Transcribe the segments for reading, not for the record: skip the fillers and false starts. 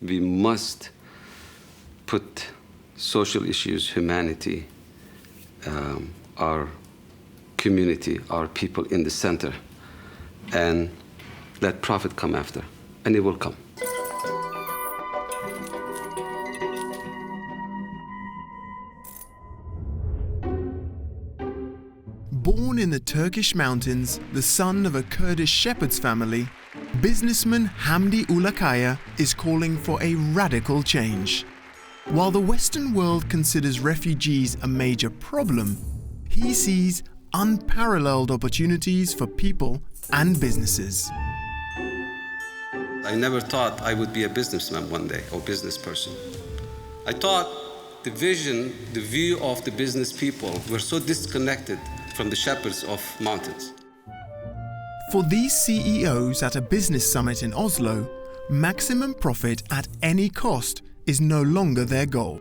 We must put social issues, humanity, our community, our people in the center, and let profit come after, and it will come. Born in the Turkish mountains, the son of a Kurdish shepherd's family, businessman Hamdi Ulukaya is calling for a radical change. While the Western world considers refugees a major problem, he sees unparalleled opportunities for people and businesses. I never thought I would be a businessman one day, or business person. I thought the vision, the view of the business people were so disconnected from the shepherds of mountains. For these CEOs at a business summit in Oslo, maximum profit at any cost is no longer their goal.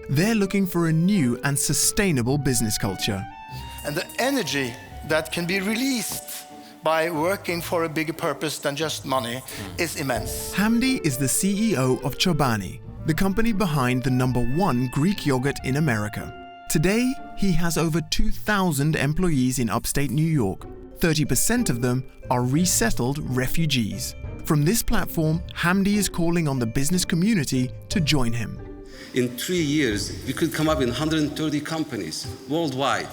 They're looking for a new and sustainable business culture. And the energy that can be released by working for a bigger purpose than just money is immense. Hamdi is the CEO of Chobani, the company behind the #1 Greek yogurt in America. Today, he has over 2,000 employees in upstate New York. 30% of them are resettled refugees. From this platform, Hamdi is calling on the business community to join him. In 3 years, we could come up with 130 companies worldwide,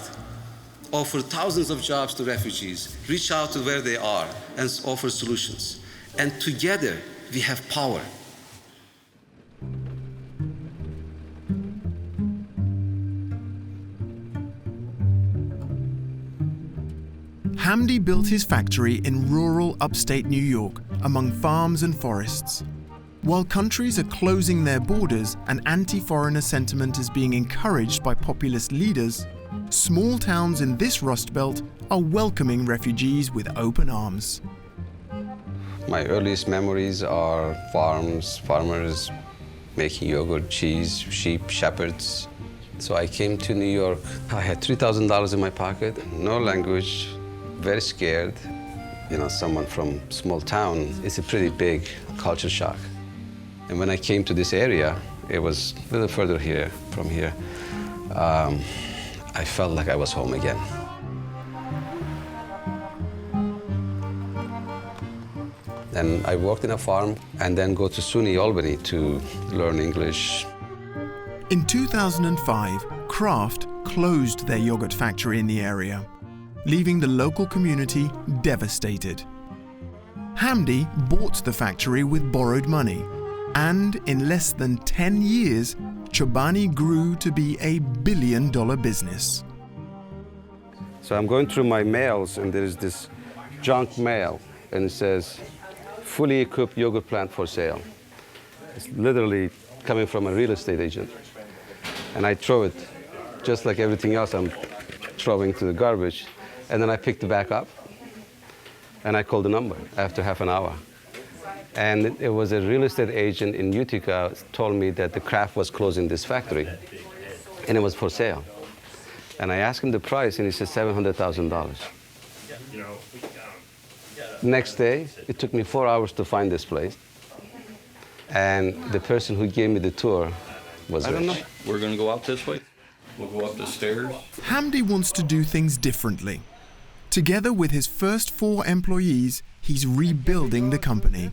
offer thousands of jobs to refugees, reach out to where they are, and offer solutions. And together, we have power. Hamdi built his factory in rural upstate New York, among farms and forests. While countries are closing their borders and anti-foreigner sentiment is being encouraged by populist leaders, small towns in this Rust Belt are welcoming refugees with open arms. My earliest memories are farms, farmers making yogurt, cheese, sheep, shepherds. So I came to New York. I had $3,000 in my pocket, no language, very scared. You know, someone from small town, it's a pretty big culture shock. And when I came to this area, it was a little further here, from here, I felt like I was home again. And I worked in a farm and then go to SUNY Albany to learn English. In 2005, Kraft closed their yogurt factory in the area, leaving the local community devastated. Hamdi bought the factory with borrowed money, and in less than 10 years, Chobani grew to be a billion-dollar business. So I'm going through my mails, and there's this junk mail, and it says, fully equipped yogurt plant for sale. It's literally coming from a real estate agent. And I throw it, just like everything else I'm throwing to the garbage. And then I picked it back up, and I called the number after half an hour. And it was a real estate agent in Utica told me that the Kraft was closing this factory, and it was for sale. And I asked him the price, and he said $700,000. Next day, it took me 4 hours to find this place. And the person who gave me the tour was rich. I don't know. We're going to go out this way. We'll go up the stairs. Hamdi wants to do things differently. Together with his first 4 employees, he's rebuilding the company.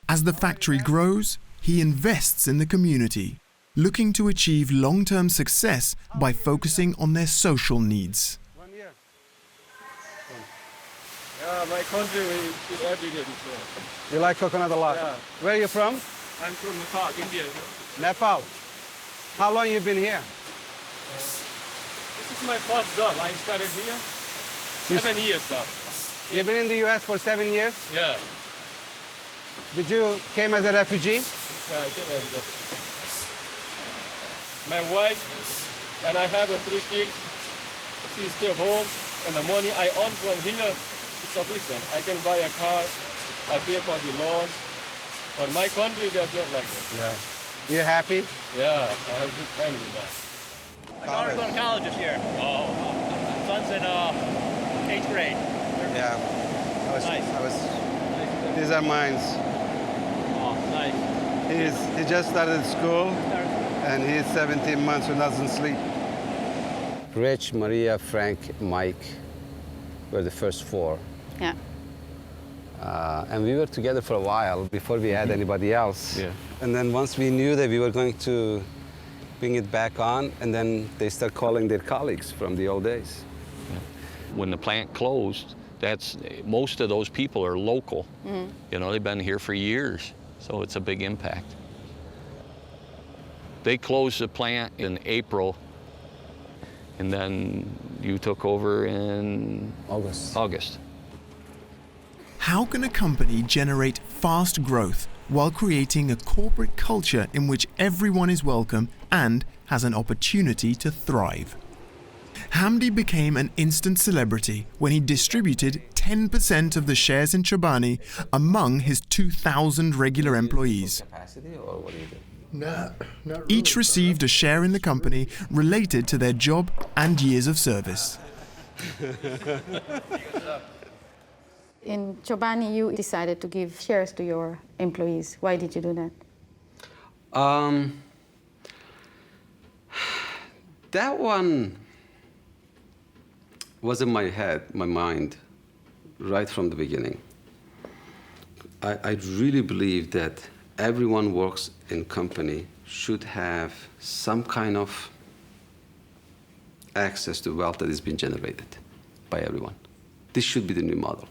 As the factory grows, he invests in the community, looking to achieve long-term success by focusing on their social needs. Yeah, my country is every day. You like coconut a lot? Yeah. Where are you from? I'm from Nepal, India. Nepal. How long you been here? This is my first job. I started here 7 years now. You've been in the U.S. for 7 years? Yeah. Did you came as a refugee? Yeah, I came as a My wife and I have 3 kids. She's still home, and the money I earn from here is sufficient. I can buy a car, I pay for the loan. But my country, they're not like that. Yeah. You happy? Yeah, I have good time with that. My daughter's going to college this year. Oh. Son's in 8th grade. Yeah. Nice. These are mine. Oh, nice. He just started school, and he's 17 months and doesn't sleep. Rich, Maria, Frank, Mike were the first four. Yeah. And we were together for a while before we had anybody else. Yeah. And then once we knew that we were going to bring it back on, and then they start calling their colleagues from the old days. When the plant closed, most of those people are local. You know, they've been here for years, so it's a big impact. They closed the plant in April, and then you took over in August. How can a company generate fast growth while creating a corporate culture in which everyone is welcome and has an opportunity to thrive? Hamdi became an instant celebrity when he distributed 10% of the shares in Chobani among his 2,000 regular employees. Not really. Each received a share in the company related to their job and years of service. In Chobani, you decided to give shares to your employees. Why did you do that? That one was in my head, my mind, right from the beginning. I really believe that everyone works in company should have some kind of access to wealth that is being generated by everyone. This should be the new model.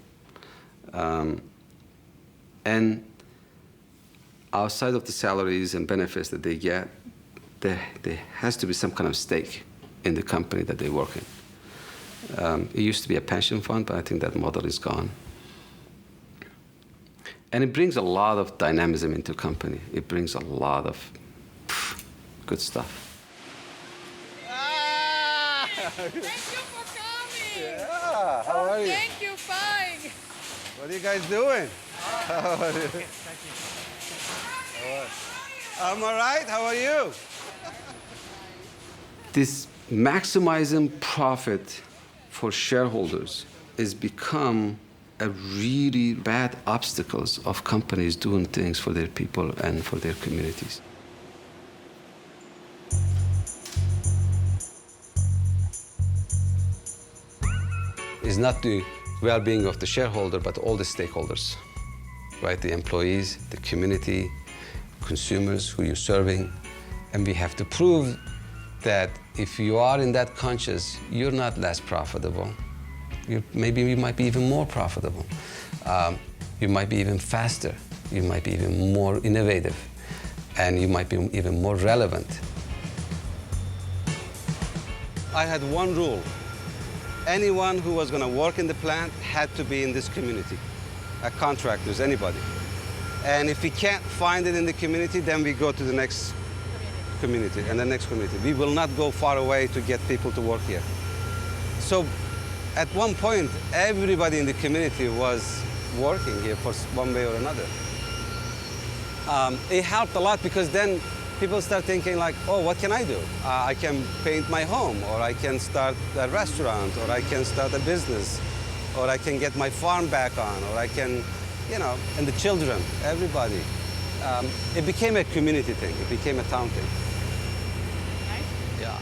And outside of the salaries and benefits that they get, there has to be some kind of stake in the company that they work in. It used to be a pension fund, but I think that model is gone. And it brings a lot of dynamism into a company. It brings a lot of good stuff. Thank you for coming. Yeah, how are you? Thank you, fine. What are you guys doing? How are you? I'm all right. How are you? This maximizing profit for shareholders has become a really bad obstacles of companies doing things for their people and for their communities. It's not the well-being of the shareholder, but all the stakeholders, right? The employees, the community, consumers who you're serving. And we have to prove that if you are in that conscious, you're not less profitable. Maybe you might be even more profitable. You might be even faster. You might be even more innovative. And you might be even more relevant. I had one rule. Anyone who was going to work in the plant had to be in this community. Contractors, anybody. And if we can't find it in the community, then we go to the next community and the next community. We will not go far away to get people to work here. So at one point, everybody in the community was working here for one way or another. It helped a lot because then people start thinking like, oh, what can I do? I can paint my home, or I can start a restaurant, or I can start a business, or I can get my farm back on, or I can, you know, and the children, everybody. It became a community thing. It became a town thing. Nice. Yeah.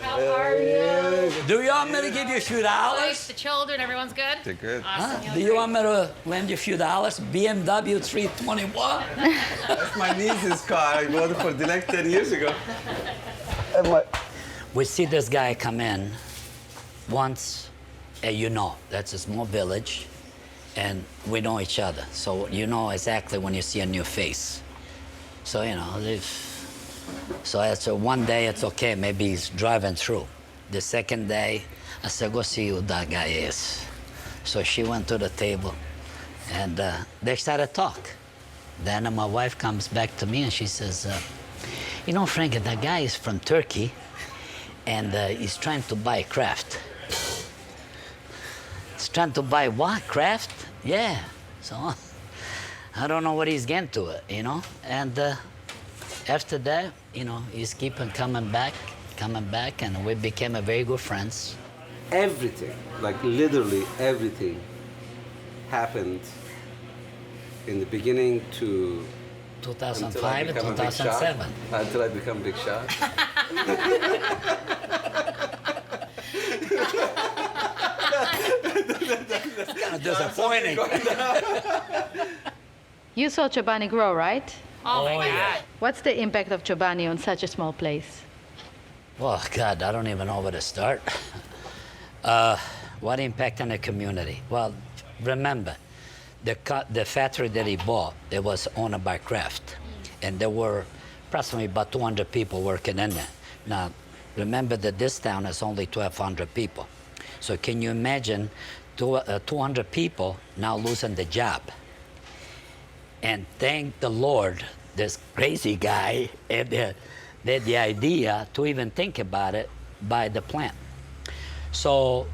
How are you? Do you want me to give you a few dollars? The children, everyone's good? They're good. Awesome. Do you want me to lend you a few dollars? BMW 321? That's my niece's car. I bought it for Dilek 10 years ago. We see this guy come in once, you know, that's a small village, and we know each other. So you know exactly when you see a new face. So, you know, so it's one day it's okay, maybe he's driving through. The second day, I said, go see who that guy is. So she went to the table, and they started to talk. Then my wife comes back to me and she says, you know, Frank, that guy is from Turkey, and he's trying to buy craft. He's trying to buy what? Craft? Yeah. So I don't know what he's getting to it, you know? And after that, you know, he's keeping coming back, and we became a very good friends. everything, like literally everything, happened in the beginning to 2005 and 2007. Until I become big shot. It's kind of disappointing. You saw Chobani grow, right? Oh my God. Yeah. What's the impact of Chobani on such a small place? Well, God, I don't even know where to start. What impact on the community? Well, remember, the factory that he bought, it was owned by Kraft, and there were approximately about 200 people working in there. Now, remember that this town has only 1,200 people. So can you imagine 200 people now losing the job? And thank the Lord, this crazy guy had the idea to even think about it by the plant. So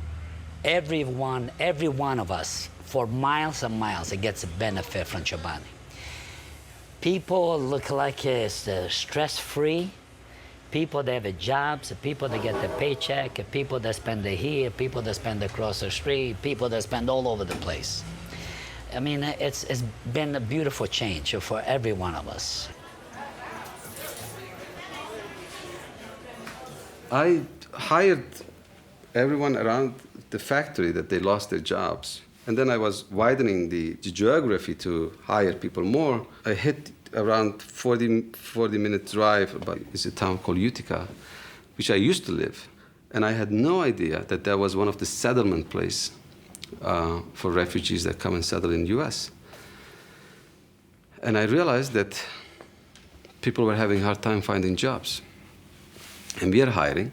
every one of us, for miles and miles, it gets a benefit from Chobani. People look like it's stress-free. People that have jobs, people that get the paycheck, people that spend it here, people that spend across the street, people that spend all over the place. I mean, it's been a beautiful change for every one of us. I hired everyone around the factory that they lost their jobs. And then I was widening the geography to hire people more. I hit around 40-minute drive, about is a town called Utica, which I used to live. And I had no idea that that was one of the settlement places for refugees that come and settle in the US. And I realized that people were having a hard time finding jobs. And we are hiring.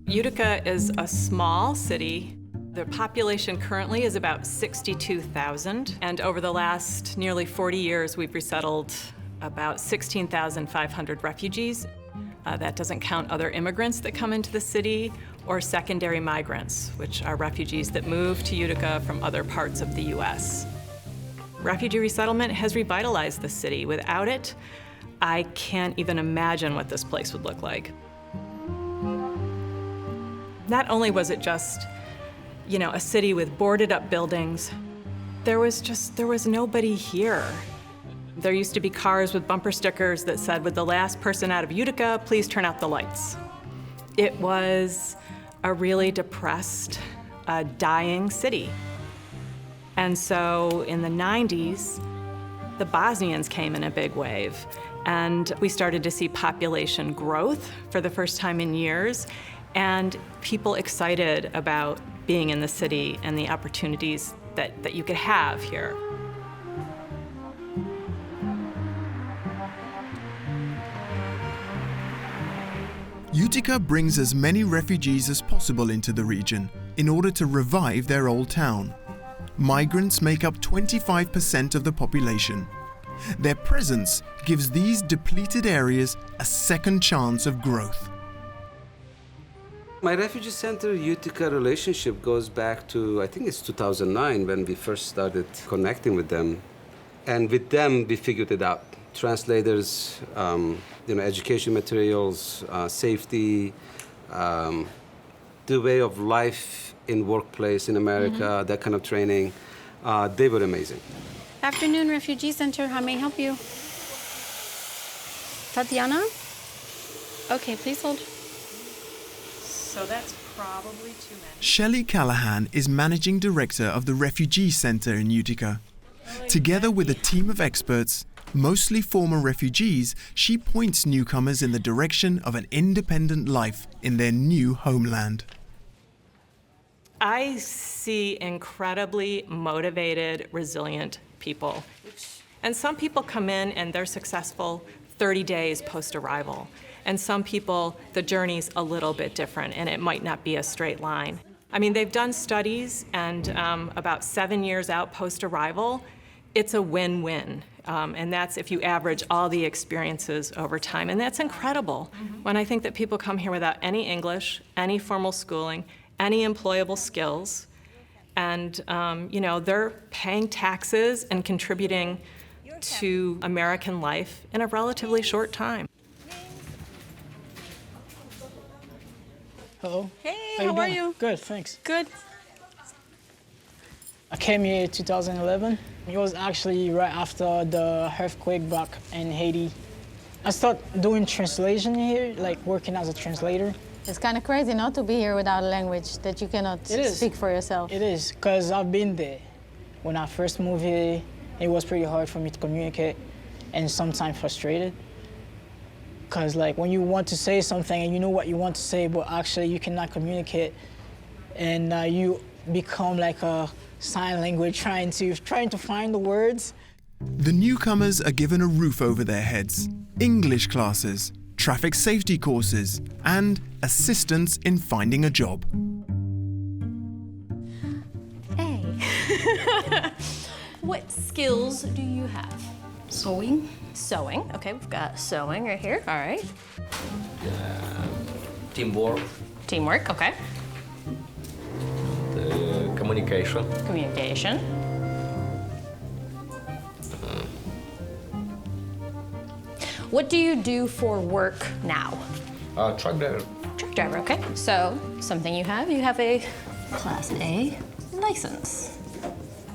Utica is a small city. The population currently is about 62,000, and over the last nearly 40 years, we've resettled about 16,500 refugees. That doesn't count other immigrants that come into the city or secondary migrants, which are refugees that move to Utica from other parts of the US. Refugee resettlement has revitalized the city. Without it, I can't even imagine what this place would look like. Not only was it just, a city with boarded up buildings, there was nobody here. There used to be cars with bumper stickers that said, "With the last person out of Utica, please turn out the lights." It was a really depressed, dying city. And so in the 90s, the Bosnians came in a big wave, and we started to see population growth for the first time in years, and people excited about being in the city and the opportunities that you could have here. Utica brings as many refugees as possible into the region in order to revive their old town. Migrants make up 25% of the population. Their presence gives these depleted areas a second chance of growth. My refugee center Utica relationship goes back to, I think it's 2009 when we first started connecting with them. And with them, we figured it out. Translators, education materials, safety, the way of life in workplace in America, that kind of training. They were amazing. Afternoon, Refugee Center. How may I help you? Tatiana? Okay, please hold. So that's probably too many. Shelley Callahan is Managing Director of the Refugee Center in Utica. Together with a team of experts, mostly former refugees, she points newcomers in the direction of an independent life in their new homeland. I see incredibly motivated, resilient people. And some people come in and they're successful 30 days post-arrival. And some people, the journey's a little bit different, and it might not be a straight line. I mean, they've done studies, and about 7 years out post-arrival, it's a win-win. And that's if you average all the experiences over time, and that's incredible. When I think that people come here without any English, any formal schooling, any employable skills, and they're paying taxes and contributing to American life in a relatively short time. Hello. Hey, How how are doing? you? Good, thanks. Good. I came here in 2011. It was actually right after the earthquake back in Haiti. I started doing translation here, like working as a translator. It's kind of crazy not to be here without a language that you cannot It is. speak for yourself. It is, because I've been there. When I first moved here, it was pretty hard for me to communicate and sometimes frustrated. Because like when you want to say something and you know what you want to say, but actually you cannot communicate, and you become like a sign language trying to find the words. The newcomers are given a roof over their heads, English classes, traffic safety courses, and assistance in finding a job. Hey. What skills do you have? Sewing. Sewing. Okay, we've got sewing right here. All right. Teamwork. Teamwork. Okay. Communication. Communication. What do you do for work now? Truck driver. Truck driver, okay. So, something you have a Class A license.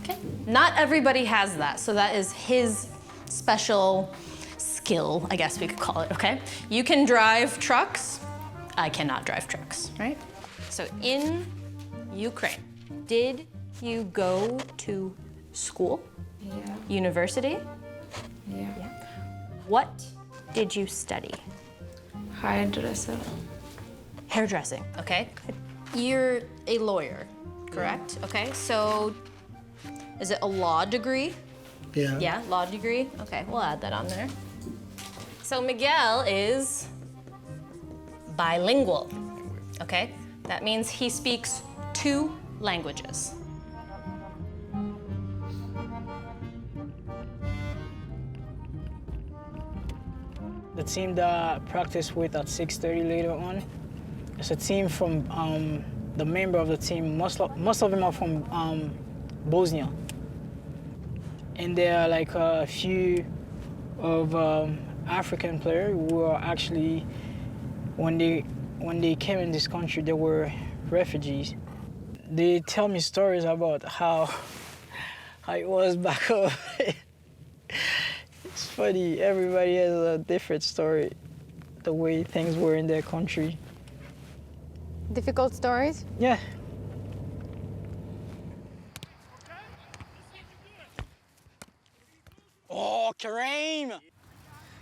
Okay. Not everybody has that, so that is his special skill, I guess we could call it, okay? You can drive trucks. I cannot drive trucks, right? So in Ukraine, did you go to school? Yeah. University? Yeah. What did you study? Hairdresser. Hairdressing, okay. You're a lawyer, correct? Okay, so is it a law degree? Yeah. Yeah, law degree. Okay, we'll add that on there. So Miguel is bilingual, okay? That means he speaks 2 languages. The team that I practice with at 6:30 later on, it's a team from the member of the team. Most of them are from Bosnia, and there are like a few of African players who are actually, when they came in this country, they were refugees. They tell me stories about how it was back home. It's funny, everybody has a different story, the way things were in their country. Difficult stories? Yeah. Oh, Kareem!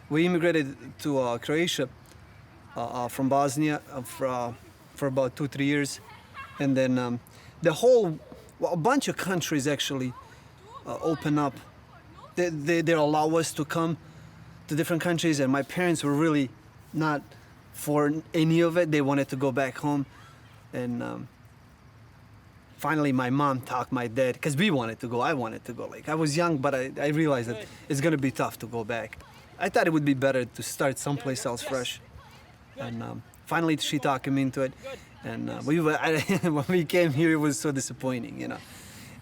We immigrated to Croatia from Bosnia for about 2-3 years. And then a bunch of countries actually open up. They allow us to come to different countries, and my parents were really not for any of it. They wanted to go back home. And finally, my mom talked my dad, because we wanted to go, I wanted to go. Like, I was young, but I realized that it's gonna be tough to go back. I thought it would be better to start someplace else fresh. And finally, she talked me into it. And when we came here, it was so disappointing, you know.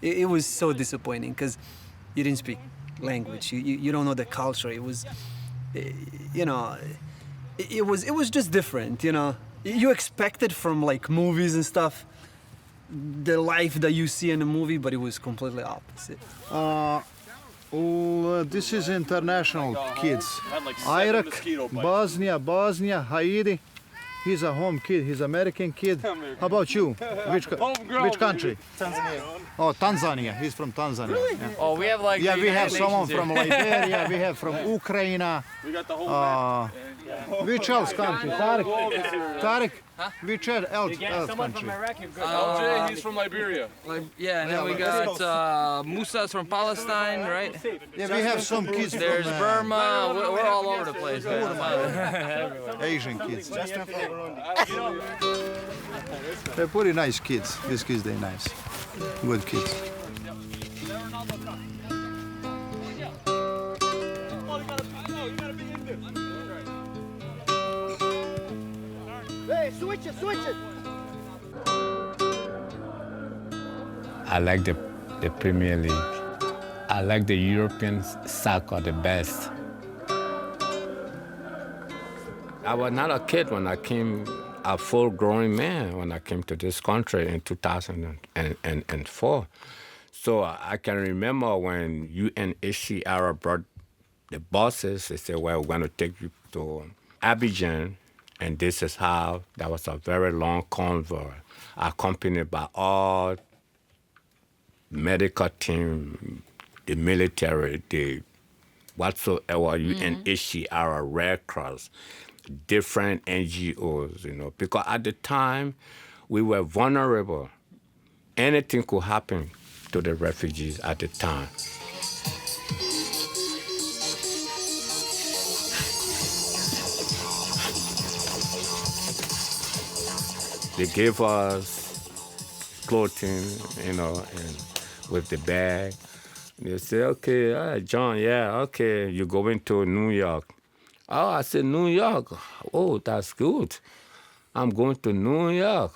It was so disappointing, because you didn't speak language. You don't know the culture. It was, you know, it was just different, you know. You expect it from like movies and stuff, the life that you see in a movie, but it was completely opposite. This is international kids. Iraq, Bosnia, Haiti. He's a home kid. He's American kid. How about you? Which country? Tanzania. Oh, Tanzania. He's from Tanzania. Really? Yeah. Oh, we have like. Yeah, we have someone here. from Liberia. We have from Ukraine. We got the whole. Which else country? Tariq. Huh? Which else Someone country? from Iraq. LJ, he's from Liberia. Yeah, and then we got Musa's from Palestine, right? Yeah, we have some kids There's from Burma. We're all over the place. Asian kids. They're pretty nice kids. These kids, they're nice. Good kids. Hey, switch it, switch it. I like the Premier League. I like the European soccer the best. I was not a kid when I came, a full-grown man when I came to this country in 2004. So I can remember when UNHCR brought the buses. They said, well, we're going to take you to Abidjan, and this is how. That was a very long convoy, accompanied by all medical team, the military, the whatsoever, UNHCR, Red Cross, different NGOs, because at the time, we were vulnerable. Anything could happen to the refugees at the time. They gave us clothing, and with the bag. They say, okay, John, yeah, okay, you're going to New York. Oh, I said, New York? Oh, that's good. I'm going to New York.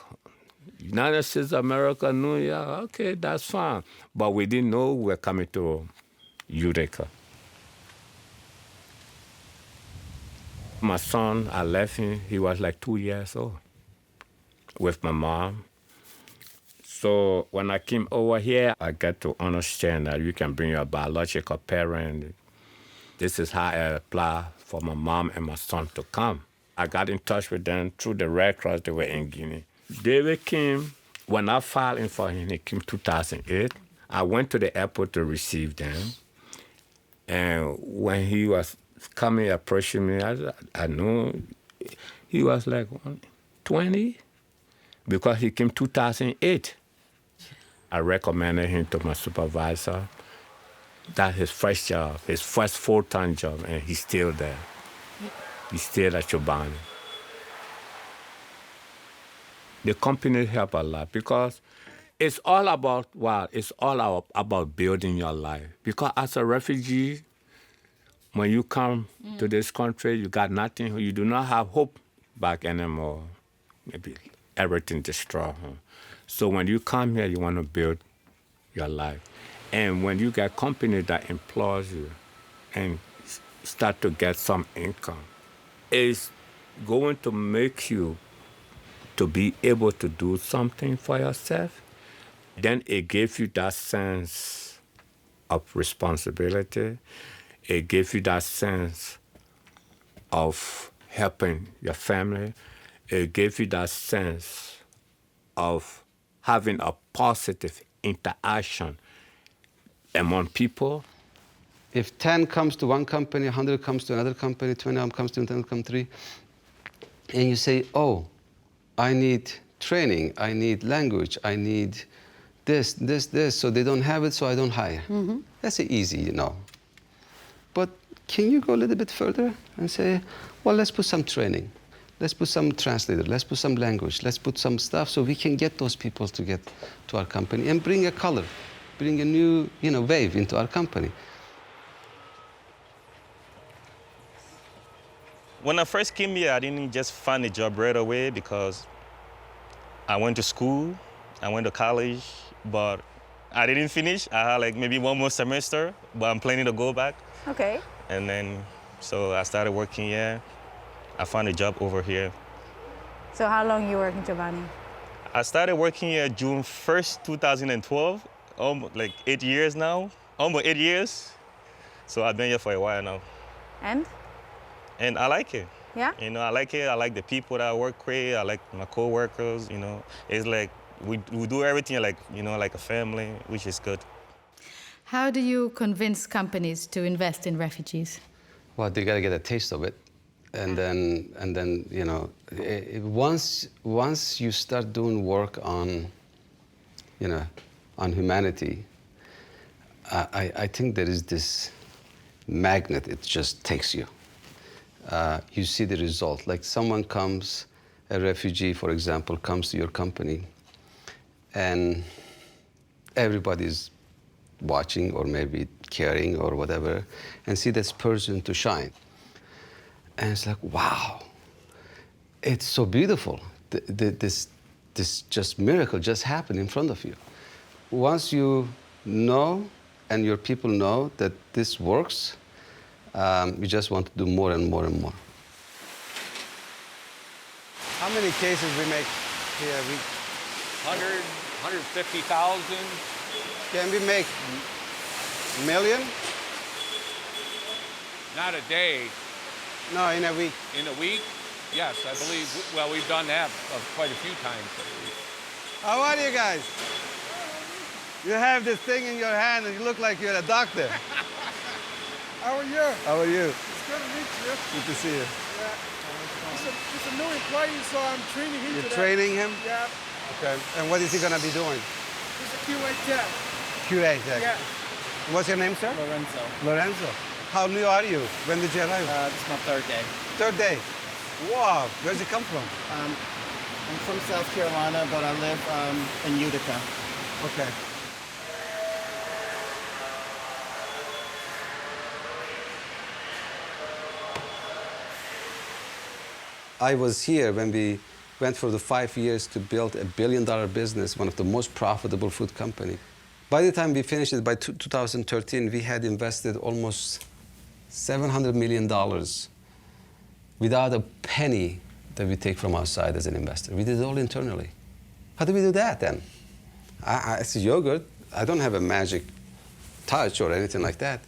United States of America, New York. Okay, that's fine. But we didn't know we were coming to Utica. My son, I left him, he was like 2 years old with my mom. So when I came over here, I got to understand that you can bring your biological parent. This is how I apply for my mom and my son to come. I got in touch with them through the Red Cross. They were in Guinea. David came, when I filed in for him, he came 2008. I went to the airport to receive them. And when he was coming, approaching me, I knew he was like 20, because he came 2008. I recommended him to my supervisor. That's his first job, his first full-time job, and he's still there. He's still at Chobani. The company help a lot because it's all about It's all about building your life. Because as a refugee, when you come to this country, you got nothing. You do not have hope back anymore. Maybe everything destroyed. So when you come here, you want to build your life. And when you get company that employs you and start to get some income, it's going to make you to be able to do something for yourself. Then it gives you that sense of responsibility. It gives you that sense of helping your family. It gives you that sense of having a positive interaction among people. If 10 comes to one company, 100 comes to another company, 20 comes to another company, and you say, oh, I need training, I need language, I need this, so they don't have it, so I don't hire. That's easy, But can you go a little bit further and say, well, let's put some training. Let's put some translator, let's put some language, let's put some stuff so we can get those people to get to our company and bring a color, bring a new, wave into our company. When I first came here, I didn't just find a job right away because I went to school, I went to college, but I didn't finish. I had like maybe one more semester, but I'm planning to go back. Okay. And then, so I started working here. I found a job over here. So how long you work in Chobani? I started working here June 1st, 2012, almost like 8 years now, almost 8 years. So I've been here for a while now. And I like it. Yeah? I like it. I like the people that I work with. I like my co-workers, It's like we do everything like, like a family, which is good. How do you convince companies to invest in refugees? Well, they got to get a taste of it. And then once you start doing work on, on humanity, I think there is this magnet, it just takes you. You see the result. Like someone comes, a refugee, for example, comes to your company, and everybody's watching or maybe caring or whatever, and see this person to shine. And it's like, wow, it's so beautiful. This just miracle just happened in front of you. Once you know and your people know that this works, you just want to do more and more and more. How many cases we make here a week? 100, 150,000. Can we make a million? Not a day. No, in a week. In a week? Yes, I believe, well, we've done that quite a few times. How are you guys? You have this thing in your hand and you look like you're a doctor. How are you? How are you? It's good to meet you. Good to see you. Yeah. He's a new employee, so I'm training him. You're training him? Yeah. Okay. And what is he going to be doing? He's a QA tech. QA tech. Yeah. What's your name, sir? Lorenzo. Lorenzo. How new are you? When did you arrive? This is my third day. Third day. Wow. Where's he come from? I'm from South Carolina, but I live in Utica. Okay. I was here when we went for the 5 years to build $1 billion business, one of the most profitable food company. By the time we finished it, by 2013, we had invested almost $700 million without a penny that we take from outside as an investor. We did it all internally. How do we do that then? It's Yoghurt. I don't have a magic touch or anything like that.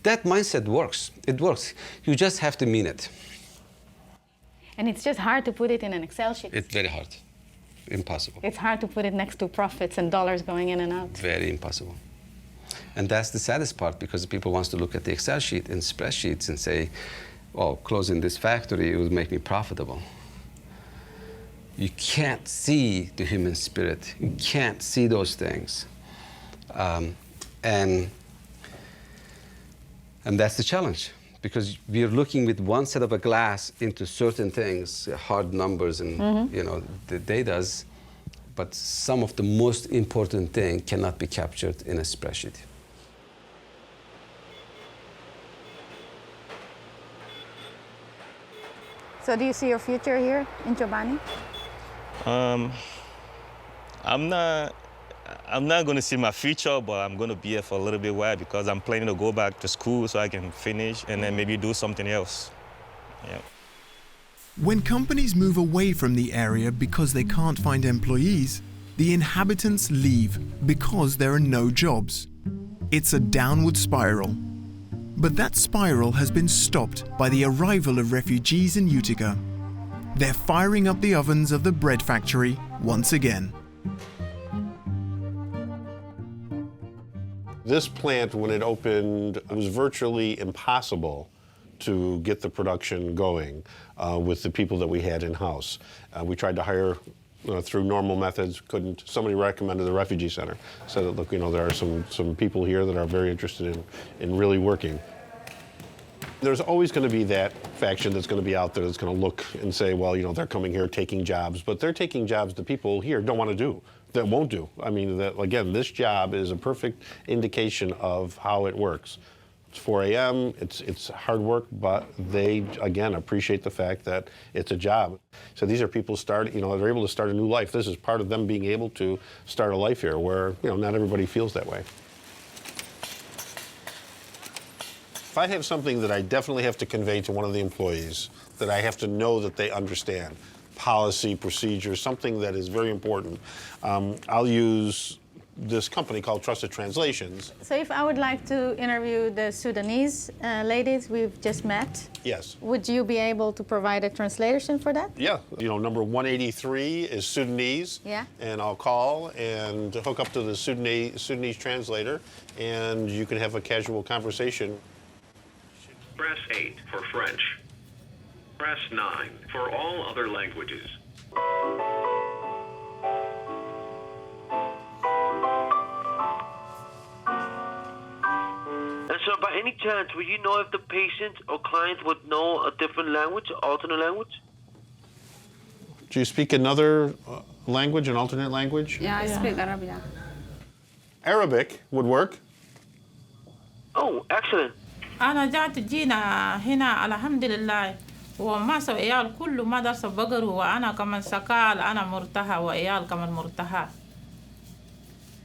That mindset works. It works. You just have to mean it. And it's just hard to put it in an Excel sheet. It's very hard. Impossible. It's hard to put it next to profits and dollars going in and out. Very impossible. And that's the saddest part, because people want to look at the Excel sheet and spreadsheets and say, oh, closing this factory, it would make me profitable. You can't see the human spirit. You can't see those things. And that's the challenge, because we're looking with one set of a glass into certain things, hard numbers and you know, the data's, but some of the most important thing cannot be captured in a spreadsheet. So do you see your future here in Chobani? I'm not going to see my future, but I'm going to be here for a little bit while, because I'm planning to go back to school so I can finish and then maybe do something else. Yeah. When companies move away from the area because they can't find employees, the inhabitants leave because there are no jobs. It's a downward spiral. But that spiral has been stopped by the arrival of refugees in Utica. They're firing up the ovens of the bread factory once again. This plant, when it opened, it was virtually impossible to get the production going with the people that we had in-house. We tried to hire through normal methods, couldn't. Somebody recommended the refugee center. Said, look, there are some people here that are very interested in really working. There's always going to be that faction that's going to be out there that's going to look and say, well, they're coming here taking jobs, but they're taking jobs that people here don't want to do, that won't do. I mean, again, this job is a perfect indication of how it works. It's 4 a.m., it's hard work, but they, again, appreciate the fact that it's a job. So these are people they're able to start a new life. This is part of them being able to start a life here where, not everybody feels that way. If I have something that I definitely have to convey to one of the employees, that I have to know that they understand, policy, procedure, something that is very important, I'll use this company called Trusted Translations. So if I would like to interview the Sudanese ladies we've just met, yes, would you be able to provide a translation for that? Yeah, number 183 is Sudanese. Yeah. And I'll call and hook up to the Sudanese translator, and you can have a casual conversation. Press 8 for French. Press 9 for all other languages. And so by any chance, would you know if the patient or client would know a different language, alternate language? Do you speak another language, an alternate language? Yeah, I speak Arabic. Arabic would work. Oh, excellent. أنا جات جينا هنا الحمد لله وما سو عيال كل ما درس بقروا وأنا كمان سكال أنا مرتاحة وعيال كمان مرتاحة.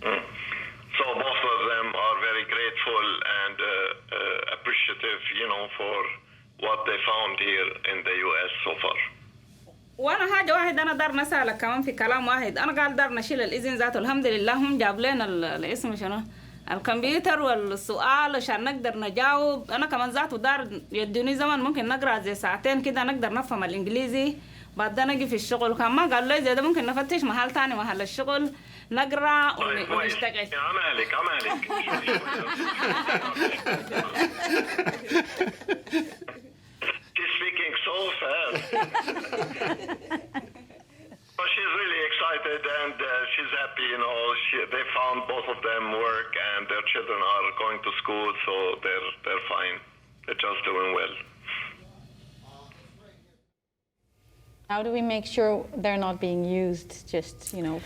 So both of them are very grateful grateful and appreciative, for what they found here in the U.S. so far. وانا حاجه واحد انا دار نسالك كمان في كلام واحد انا قال دار نشيل الاذن ذاته الحمد لله هم جاب لنا الاسم شنو الكمبيوتر والسؤال عشان نقدر نجاوب انا كمان ذاته دار يدوني زمان ممكن نقرا زي ساعتين كده نقدر نفهم الانجليزي بعدين اجي في الشغل كان ما قال لي زي ده ممكن نفتش محل ثاني محل الشغل نقرا ونشتغل عمالك She's speaking so fast. But she's really excited and she's happy, they found both of them work and their children are going to school, so they're fine. They're just doing well. How do we make sure they're not being used just,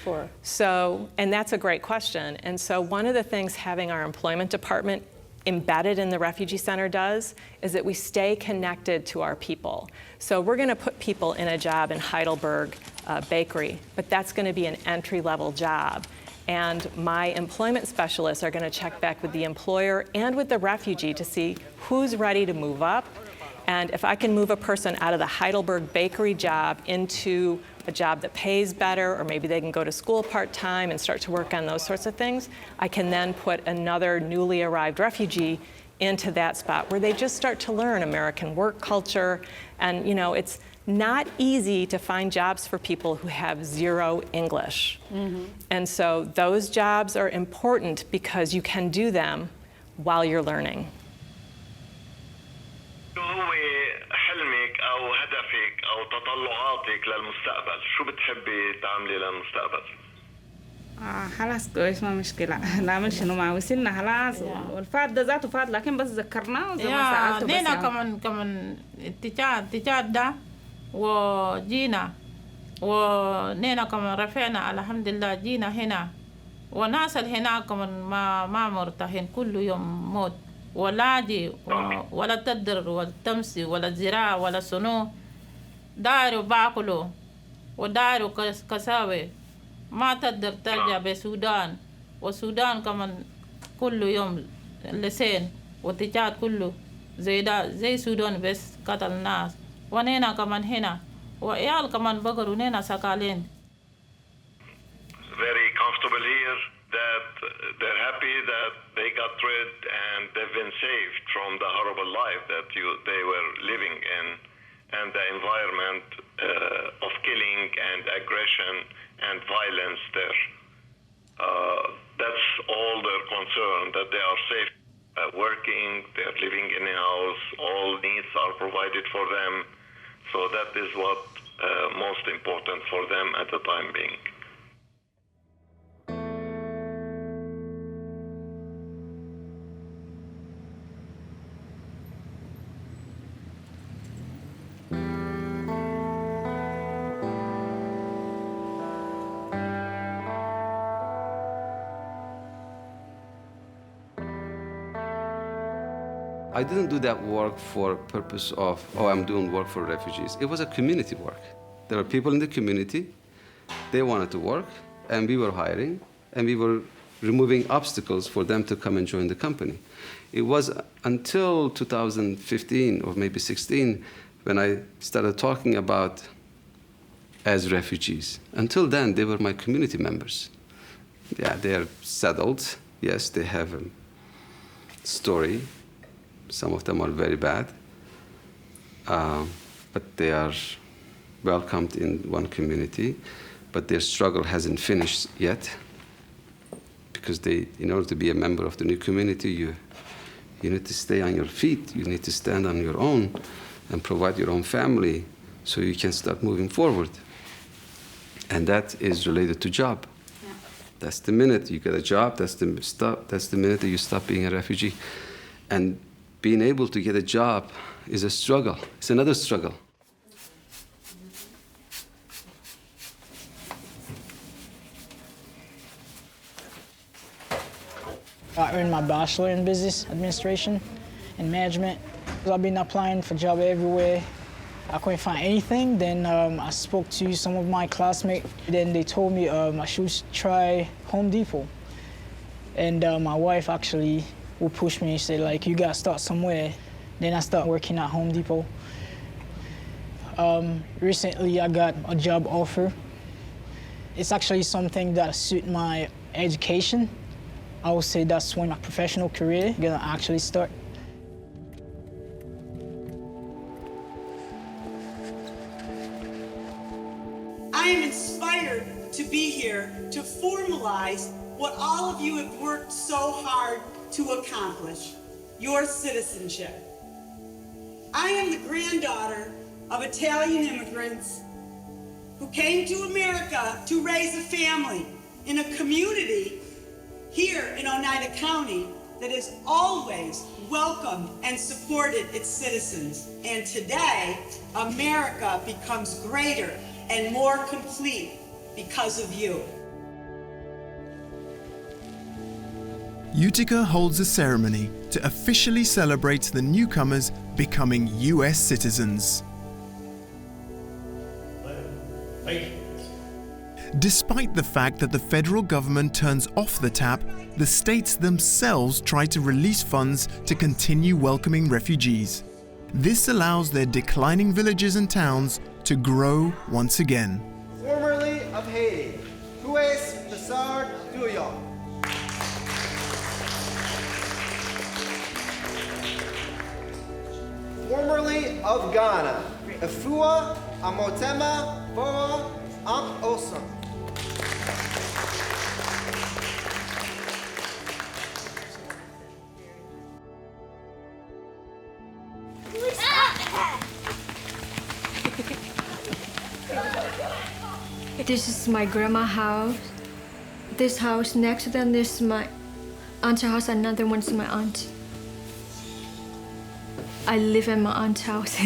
for... So, and that's a great question. And so one of the things having our employment department embedded in the refugee center does is that we stay connected to our people. So we're going to put people in a job in Heidelberg bakery, but that's going to be an entry-level job. And my employment specialists are going to check back with the employer and with the refugee to see who's ready to move up. And if I can move a person out of the Heidelberg bakery job into a job that pays better, or maybe they can go to school part-time and start to work on those sorts of things, I can then put another newly arrived refugee into that spot where they just start to learn American work culture. And, it's not easy to find jobs for people who have zero English. Mm-hmm. And so those jobs are important because you can do them while you're learning. هو حلمك أو هدفك أو تطلعاتك للمستقبل؟ شو بتحبي تعملي للمستقبل؟ خلاص كويس ما مشكلة نعمل شنو ما وصلنا خلاص والفات ده ذاته فات لكن بس ذكرناه زي ما سألته بس نينا كمان اتجاه ده وجينا ونينا كمان رفعنا الحمد لله جينا هنا وناس هنا كمان ما مرتاحين كل يوم موت ولا جي ولا تدر ولا تمسي ولا زراعة ولا سنو داروا باكلوا وداروا كساوي ما تقدر ترجع بسودان والسودان كمان كل يوم لسين وتجاد كله زي سودان بس قتل الناس ونينا كمان هنا وعيال كمان بقروا نينا سكالين. Very comfortable here, that they're happy that they got rid and they've been saved from the horrible life that they were living in and the environment of killing and aggression and violence there. That's all their concern, that they are safe working, they're living in a house, all needs are provided for them. So that is what most important for them at the time being. I didn't do that work for purpose of, I'm doing work for refugees. It was a community work. There are people in the community, they wanted to work, and we were hiring, and we were removing obstacles for them to come and join the company. It was until 2015 or maybe 16 when I started talking about as refugees. Until then, they were my community members. Yeah, they're settled. Yes, they have a story. Some of them are very bad, but they are welcomed in one community, but their struggle hasn't finished yet, because in order to be a member of the new community, you need to stay on your feet, you need to stand on your own and provide your own family so you can start moving forward. And that is related to job. Yeah. That's the minute you get a job, that's the minute that you stop being a refugee. And being able to get a job is a struggle. It's another struggle. I earned my bachelor in business administration and management. I've been applying for jobs everywhere. I couldn't find anything. Then I spoke to some of my classmates. Then they told me I should try Home Depot. And my wife actually who pushed me. He said, like, you gotta start somewhere. Then I started working at Home Depot. Recently, I got a job offer. It's actually something that suits my education. I would say that's when my professional career is gonna actually start. I am inspired to be here to formalize what all of you have worked so hard to accomplish, your citizenship. I am the granddaughter of Italian immigrants who came to America to raise a family in a community here in Oneida County that has always welcomed and supported its citizens. And today, America becomes greater and more complete because of you. Utica holds a ceremony to officially celebrate the newcomers becoming US citizens. Despite the fact that the federal government turns off the tap, the states themselves try to release funds to continue welcoming refugees. This allows their declining villages and towns to grow once again. Formerly of Haiti, Hues Besar Duyo. Formerly of Ghana, Efua Amotema Boa Amp Osam. This is my grandma's house. This house next to them, this is my aunt's house, another one's my aunt. I live in my aunt's house.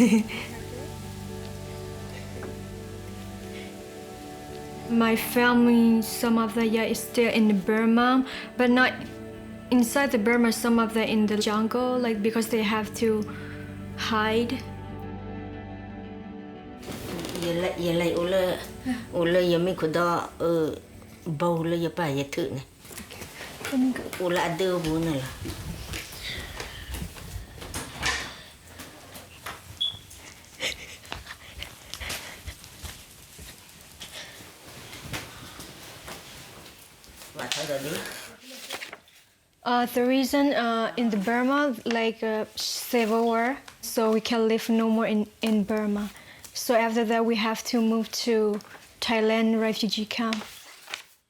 My family, some of them, is still in Burma, but not inside the Burma, some of them in the jungle, like because they have to hide. The reason in the Burma, like civil war, so we can live no more in Burma. So after that, we have to move to Thailand refugee camp.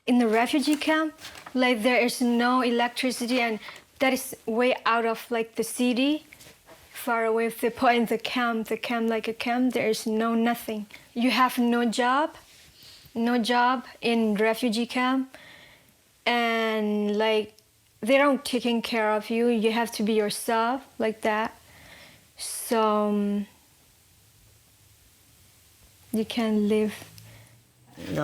In the refugee camp, like there is no electricity, and that is way out of like the city, far away. If they put in the camp like a camp, there is nothing. You have no job in refugee camp, and like they don't taking care of you. You have to be yourself like that. So you can live. And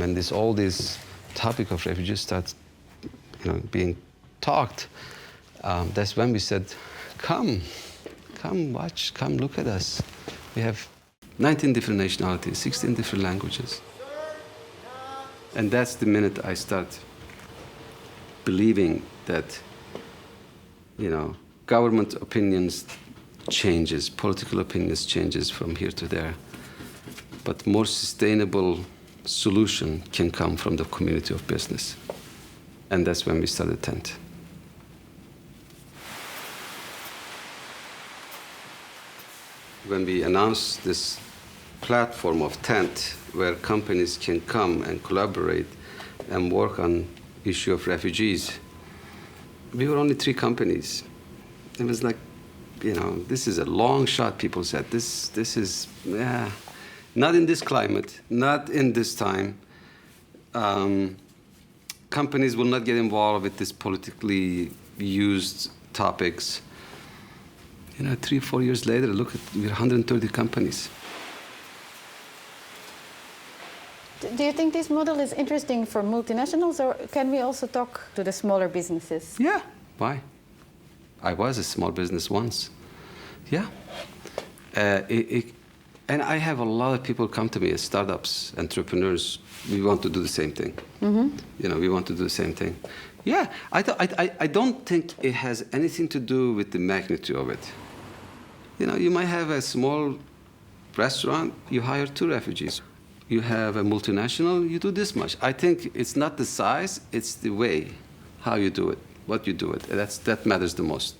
when all this topic of refugees starts, being talked, that's when we said, come watch, come look at us. We have 19 different nationalities, 16 different languages. And that's the minute I start believing that, government opinions changes, political opinions changes from here to there. But more sustainable solution can come from the community of business. And that's when we started Tent. When we announced this platform of Tent, where companies can come and collaborate and work on issue of refugees, we were only 3 companies. It was like, this is a long shot, people said. This is, not in this climate, not in this time. Companies will not get involved with this politically used topics. 3 or 4 years later, look at, we're 130 companies. Do you think this model is interesting for multinationals, or can we also talk to the smaller businesses? Yeah. Why? I was a small business once. Yeah. And I have a lot of people come to me as startups, entrepreneurs. We want to do the same thing. You know, we want to do the same thing. Yeah, I don't think it has anything to do with the magnitude of it. You know, you might have a small restaurant, you hire 2 refugees. You have a multinational, you do this much. I think it's not the size, it's the way, how you do it, what you do it. That matters the most.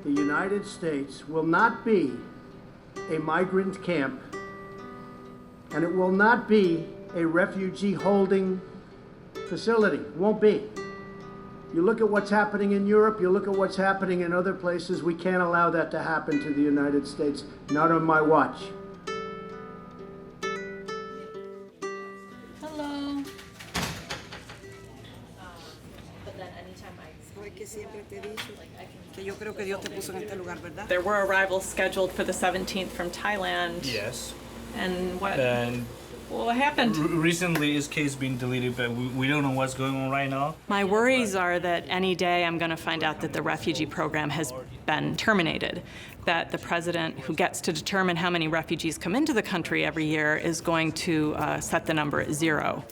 The United States will not be a migrant camp, and it will not be a refugee holding facility. It won't be. You look at what's happening in Europe, you look at what's happening in other places, we can't allow that to happen to the United States, not on my watch. Hello. There were arrivals scheduled for the 17th from Thailand. Yes. And what? And what happened? Recently, his case being deleted, but we don't know what's going on right now. My worries are that any day I'm going to find out that the refugee program has been terminated, that the president who gets to determine how many refugees come into the country every year is going to set the number at 0.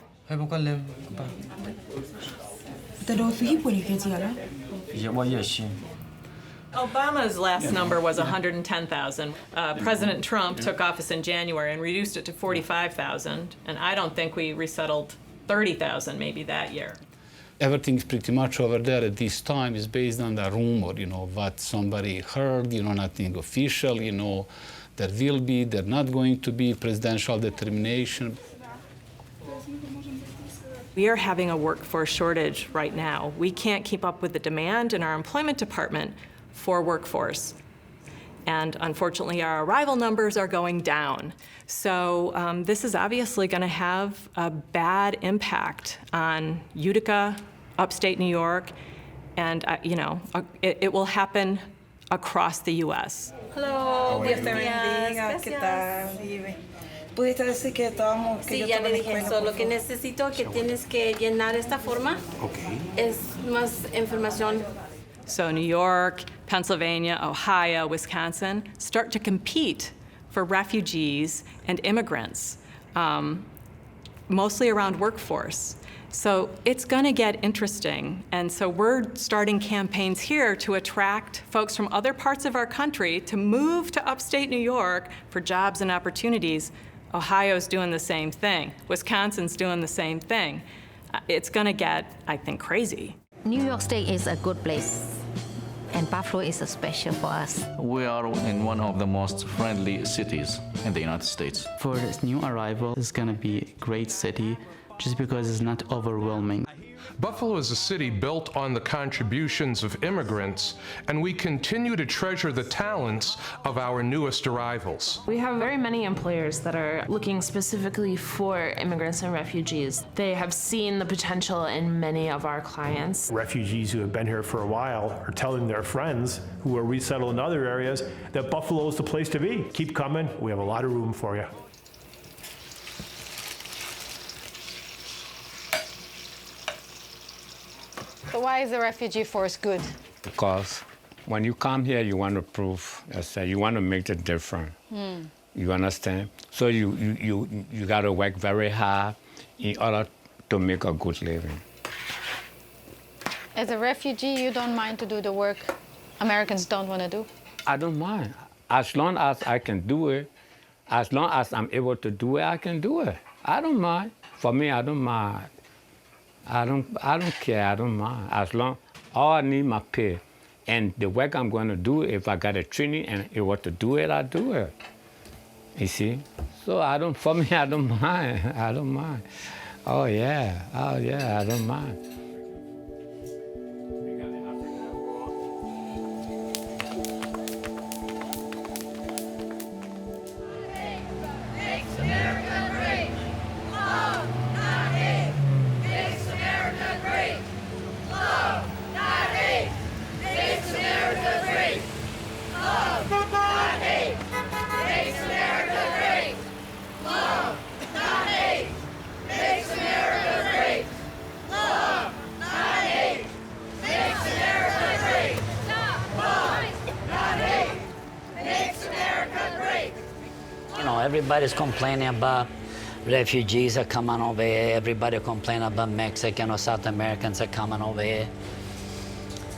Obama's last number was 110,000. President Trump took office in January and reduced it to 45,000, and I don't think we resettled 30,000 maybe that year. Everything's pretty much over there at this time is based on the rumor, you know, what somebody heard, you know, nothing official, you know, there will be, there not going to be presidential determination. We are having a workforce shortage right now. We can't keep up with the demand in our employment department for workforce. And unfortunately, our arrival numbers are going down. So this is obviously going to have a bad impact on Utica, upstate New York, and you know, it will happen across the U.S. Hello, Dios te bendiga, ¿qué tal? ¿Pudiste decir que estábamos? Sí, ya le dije eso. Lo que necesito que tienes que llenar esta forma es más información. So New York, Pennsylvania, Ohio, Wisconsin start to compete for refugees and immigrants, mostly around workforce. So it's going to get interesting. And so we're starting campaigns here to attract folks from other parts of our country to move to upstate New York for jobs and opportunities. Ohio's doing the same thing. Wisconsin's doing the same thing. It's going to get, I think, crazy. New York State is a good place, and Buffalo is special for us. We are in one of the most friendly cities in the United States. For this new arrival, it's going to be a great city just because it's not overwhelming. Buffalo is a city built on the contributions of immigrants, and we continue to treasure the talents of our newest arrivals. We have very many employers that are looking specifically for immigrants and refugees. They have seen the potential in many of our clients. Refugees who have been here for a while are telling their friends who are resettled in other areas that Buffalo is the place to be. Keep coming, we have a lot of room for you. So why is the refugee force good? Because when you come here, you want to prove, you want to make the difference. You understand? So you got to work very hard in order to make a good living. As a refugee, you don't mind to do the work Americans don't want to do? I don't mind. As long as I can do it, as long as I'm able to do it, I can do it. I don't mind. For me, I don't mind. I don't care, I don't mind. As long, all I need my pay. And the work I'm going to do, if I got a training and able to do it, I do it. You see? So for me, I don't mind. I don't mind. Oh yeah, I don't mind. Everybody's complaining about refugees are coming over here. Everybody complaining about Mexican or South Americans are coming over here.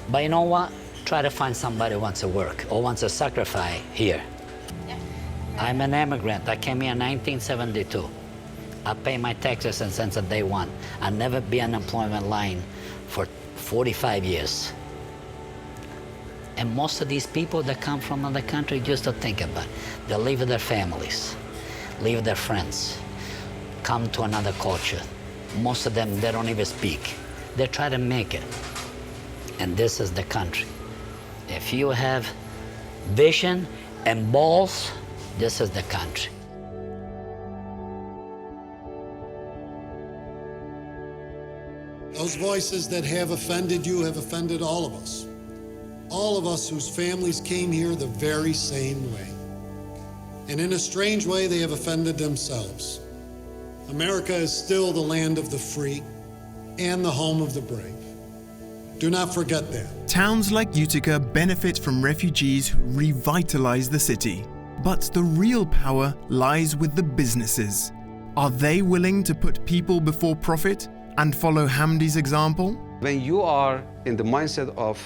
But you know what? Try to find somebody who wants to work or wants to sacrifice here. I'm an immigrant. I came here in 1972. I pay my taxes since day one. I've never been on unemployment line for 45 years. And most of these people that come from other countries, just to think about it, they leave their families, leave their friends, come to another culture. Most of them, they don't even speak. They try to make it. And this is the country. If you have vision and balls, this is the country. Those voices that have offended you have offended all of us. All of us whose families came here the very same way. And in a strange way, they have offended themselves. America is still the land of the free and the home of the brave. Do not forget that. Towns like Utica benefit from refugees who revitalize the city. But the real power lies with the businesses. Are they willing to put people before profit and follow Hamdi's example? When you are in the mindset of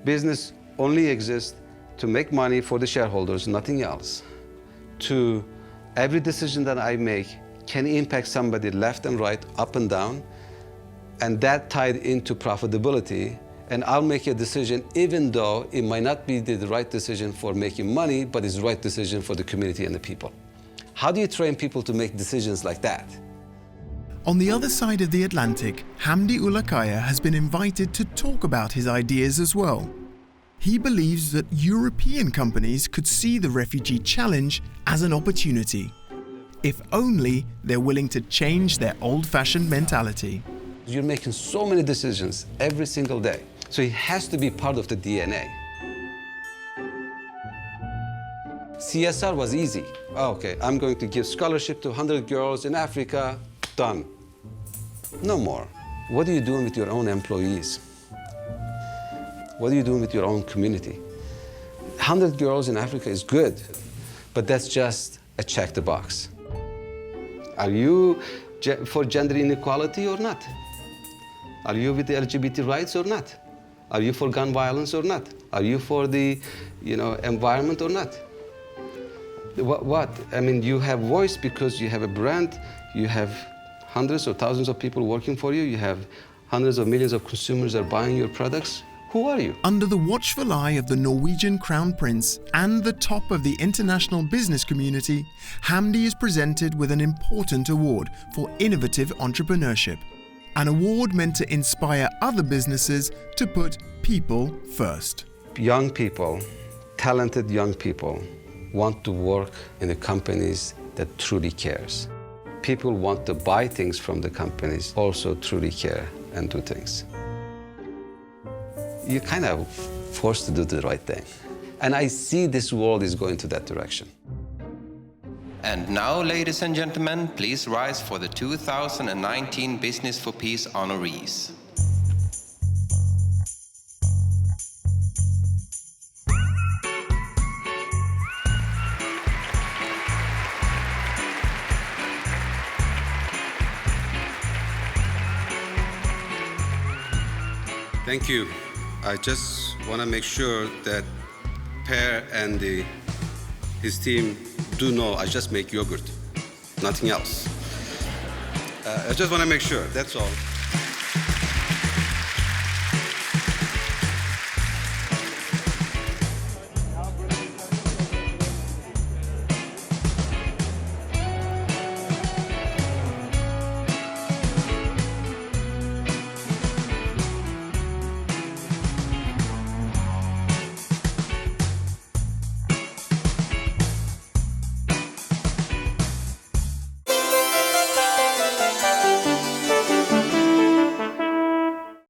business only exists to make money for the shareholders, nothing else, to every decision that I make can impact somebody left and right, up and down, and that tied into profitability, and I'll make a decision even though it might not be the right decision for making money, but it's the right decision for the community and the people. How do you train people to make decisions like that? On the other side of the Atlantic, Hamdi Ulukaya has been invited to talk about his ideas as well. He believes that European companies could see the refugee challenge as an opportunity, if only they're willing to change their old-fashioned mentality. You're making so many decisions every single day, so it has to be part of the DNA. CSR was easy. Okay, I'm going to give scholarship to 100 girls in Africa, done. No more. What are you doing with your own employees? What are you doing with your own community? 100 girls in Africa is good, but that's just a check the box. Are you for gender inequality or not? Are you with the LGBT rights or not? Are you for gun violence or not? Are you for the, environment or not? What? I mean, you have voice because you have a brand, you have hundreds or thousands of people working for you, you have hundreds of millions of consumers that are buying your products. Who are you? Under the watchful eye of the Norwegian Crown Prince and the top of the international business community, Hamdi is presented with an important award for innovative entrepreneurship. An award meant to inspire other businesses to put people first. Young people, talented young people, want to work in the companies that truly cares. People want to buy things from the companies also truly care and do things. You're kind of forced to do the right thing. And I see this world is going to that direction. And now, ladies and gentlemen, please rise for the 2019 Business for Peace honorees. Thank you. I just want to make sure that Per and his team do know I just make yogurt, nothing else. I just want to make sure, that's all.